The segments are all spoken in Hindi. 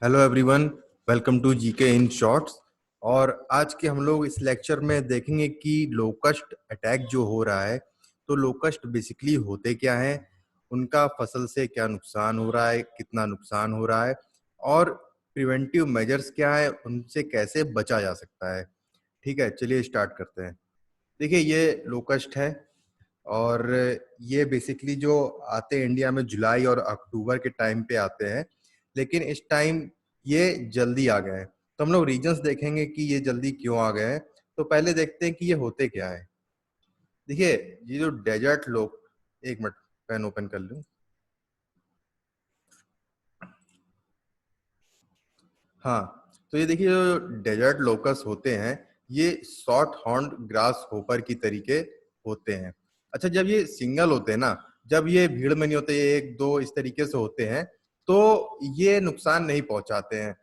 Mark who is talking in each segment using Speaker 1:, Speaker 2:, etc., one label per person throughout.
Speaker 1: Hello everyone, welcome to GK in shorts. और आज के हम लोग इस लेक्चर में देखेंगे कि लोकस्ट अटैक जो हो रहा है, तो लोकस्ट बेसिकली होते क्या हैं, उनका फसल से क्या नुकसान हो रहा है, कितना नुकसान हो रहा है, और प्रिवेंटिव मेजर्स क्या है, उनसे कैसे बचा जा सकता है। ठीक है, चलिए स्टार्ट करते हैं। देखिए, ये लोकस्ट है और ये बेसिकली जो आते हैं इंडिया में जुलाई और अक्टूबर के टाइम पे आते हैं, लेकिन इस टाइम ये जल्दी आ गए हैं। तो हम लोग रीजंस देखेंगे कि ये जल्दी क्यों आ गए हैं। तो पहले देखते हैं कि ये होते क्या है। देखिए, ये जो डेजर्ट लोग, एक मिनट पेन ओपन कर लूं। हाँ, तो ये देखिए, जो डेजर्ट लोकस होते हैं, ये शॉर्ट हॉर्न्ड ग्रास होपर की तरीके होते हैं। अच्छा, जब ये सिंगल होते हैं ना, जब ये भीड़ में नहीं होते, ये एक दो इस तरीके से होते हैं, तो ये नुकसान नहीं पहुंचाते हैं।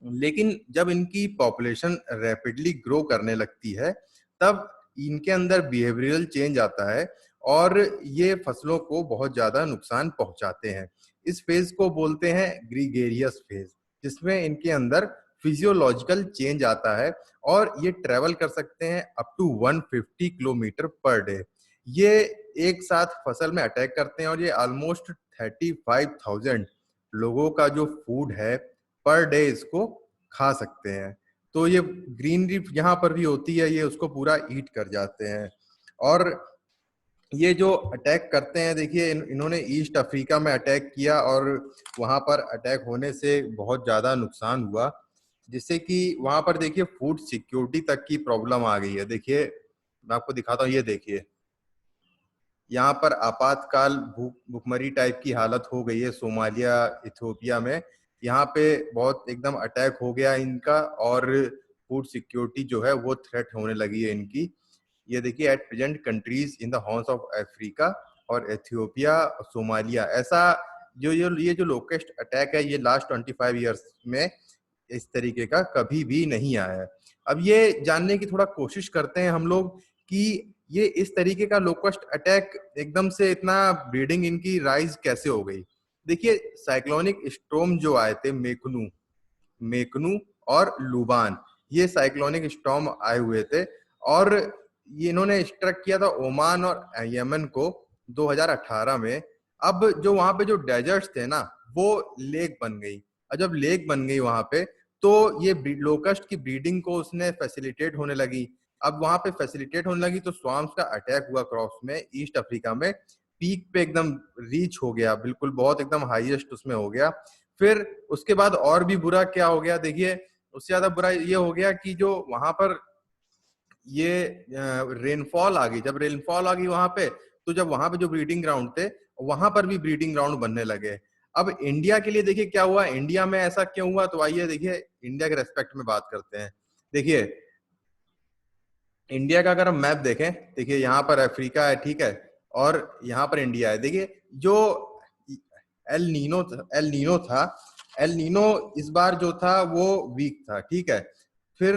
Speaker 1: लेकिन जब इनकी पॉपुलेशन रैपिडली ग्रो करने लगती है, तब इनके अंदर बिहेवियरल चेंज आता है और ये फसलों को बहुत ज्यादा नुकसान पहुंचाते हैं। इस फेज को बोलते हैं ग्रीगेरियस फेज, जिसमें इनके अंदर फिजियोलॉजिकल चेंज आता है और ये ट्रेवल कर सकते हैं अप टू 150 किलोमीटर पर डे। ये एक साथ फसल में अटैक करते हैं और ये ऑलमोस्ट 35,000 लोगों का जो फूड है पर डे इसको खा सकते हैं। तो ये ग्रीनरी यहाँ पर भी होती है, ये उसको पूरा ईट कर जाते हैं। और ये जो अटैक करते हैं, देखिए इन्होंने ईस्ट अफ्रीका में अटैक किया और वहां पर अटैक होने से बहुत ज्यादा नुकसान हुआ, जिससे कि वहां पर देखिए फूड सिक्योरिटी तक की प्रॉब्लम आ गई है। देखिए, मैं आपको दिखाता हूँ, ये देखिए, यहाँ पर आपातकाल भूखमरी टाइप की हालत हो गई है सोमालिया, इथियोपिया में। यहाँ पे बहुत एकदम अटैक हो गया इनका और फूड सिक्योरिटी जो है वो थ्रेट होने लगी है इनकी। ये देखिए, at present countries in the horn of Africa और एथियोपिया, सोमालिया, ऐसा जो ये जो लोकेस्ट अटैक है, ये लास्ट 25 ईयर्स में इस तरीके का कभी भी नहीं आया है। अब ये जानने की थोड़ा कोशिश करते हैं हम लोग कि ये इस तरीके का लोकस्ट अटैक एकदम से इतना ब्रीडिंग इनकी राइज कैसे हो गई। देखिए, साइक्लोनिक स्टॉर्म जो आए थे, मेकनू मेकनू और लूबान, ये साइक्लोनिक स्टॉर्म आए हुए थे और ये इन्होंने स्ट्रक किया था ओमान और यमन को 2018 में। अब जो वहां पे जो डेजर्ट्स थे ना, वो लेक बन गई। और जब लेक बन गई वहां पे, तो ये लोकस्ट की ब्रीडिंग को उसने फैसिलिटेट होने लगी। अब वहां पे फैसिलिटेट होने लगी तो स्वाम्स का अटैक हुआ क्रॉप्स में ईस्ट अफ्रीका में, पीक पे एकदम रीच हो गया, बिल्कुल बहुत एकदम हाईएस्ट उसमें हो गया। फिर उसके बाद और भी बुरा क्या हो गया, देखिए, उससे ज्यादा बुरा ये हो गया कि जो वहां पर ये रेनफॉल आ गई। जब रेनफॉल आ गई वहां पे, तो जब वहां पे जो ब्रीडिंग ग्राउंड थे, वहां पर भी ब्रीडिंग ग्राउंड बनने लगे। अब इंडिया के लिए देखिए क्या हुआ, इंडिया में ऐसा क्यों हुआ, तो आइए देखिए इंडिया के रेस्पेक्ट में बात करते हैं। देखिए, इंडिया का अगर हम मैप देखें, देखिए यहाँ पर अफ्रीका है, ठीक है, और यहाँ पर इंडिया है। देखिए, जो एल नीनो था, एल नीनो इस बार जो था वो वीक था, ठीक है। फिर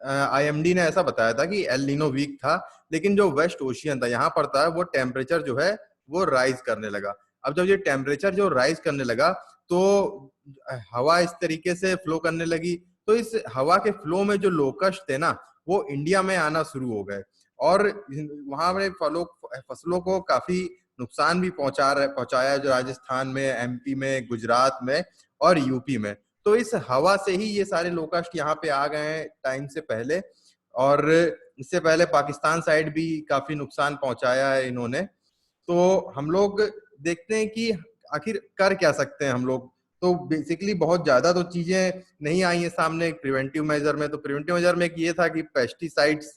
Speaker 1: आईएमडी ने ऐसा बताया था कि एल नीनो वीक था, लेकिन जो वेस्ट ओशियन था यहाँ पर था, वो टेम्परेचर जो है वो राइज करने लगा। अब जब ये टेम्परेचर जो राइज करने लगा, तो हवा इस तरीके से फ्लो करने लगी, तो इस हवा के फ्लो में जो लोकस्ट थे ना, वो इंडिया में आना शुरू हो गए और वहां में फसलों को काफी नुकसान भी पहुंचाया, जो राजस्थान में, एमपी में, गुजरात में और यूपी में। तो इस हवा से ही ये सारे लोकस्ट यहाँ पे आ गए हैं टाइम से पहले। और इससे पहले पाकिस्तान साइड भी काफी नुकसान पहुंचाया है इन्होंने। तो हम लोग देखते हैं कि आखिर कर क्या सकते हैं हम लोग। तो बेसिकली बहुत ज्यादा तो चीजें नहीं आई है सामने प्रिवेंटिव मेजर में। तो प्रिवेंटिव मेजर में एक ये था कि पेस्टिसाइड्स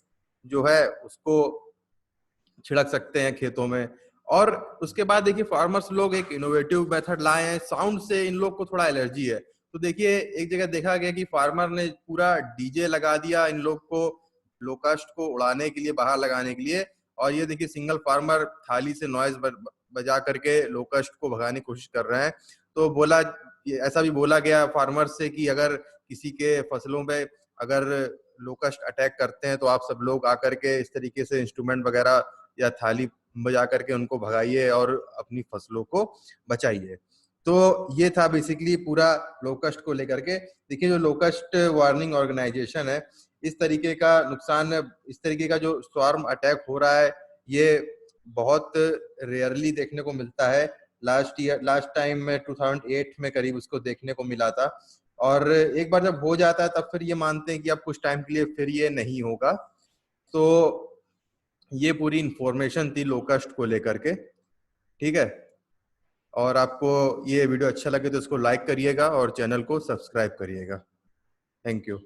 Speaker 1: जो है उसको छिड़क सकते हैं खेतों में। और उसके बाद देखिए, फार्मर्स लोग एक इनोवेटिव मेथड लाए हैं। साउंड से इन लोग को थोड़ा एलर्जी है, तो देखिए एक जगह देखा गया कि फार्मर ने पूरा डीजे लगा दिया इन लोग को, लोकस्ट को उड़ाने के लिए, बाहर लगाने के लिए। और ये देखिए, सिंगल फार्मर थाली से नॉइज बजा करके लोकस्ट को भगाने की कोशिश कर रहे हैं। तो ऐसा भी बोला गया फार्मर से कि अगर किसी के फसलों पे अगर लोकस्ट अटैक करते हैं, तो आप सब लोग आकर के इस तरीके से इंस्ट्रूमेंट वगैरह या थाली बजा करके उनको भगाइए और अपनी फसलों को बचाइए। तो ये था बेसिकली पूरा लोकस्ट को लेकर के। देखिए जो लोकस्ट वार्निंग ऑर्गेनाइजेशन है, इस तरीके का नुकसान, इस तरीके का जो स्वार्म अटैक हो रहा है, ये बहुत रेयरली देखने को मिलता है। लास्ट टाइम में 2008 में करीब उसको देखने को मिला था, और एक बार जब हो जाता है तब फिर ये मानते हैं कि अब कुछ टाइम के लिए फिर ये नहीं होगा। तो ये पूरी इंफॉर्मेशन थी लोकस्ट को लेकर के, ठीक है। और आपको ये वीडियो अच्छा लगे तो इसको लाइक करिएगा और चैनल को सब्सक्राइब करिएगा। Thank you.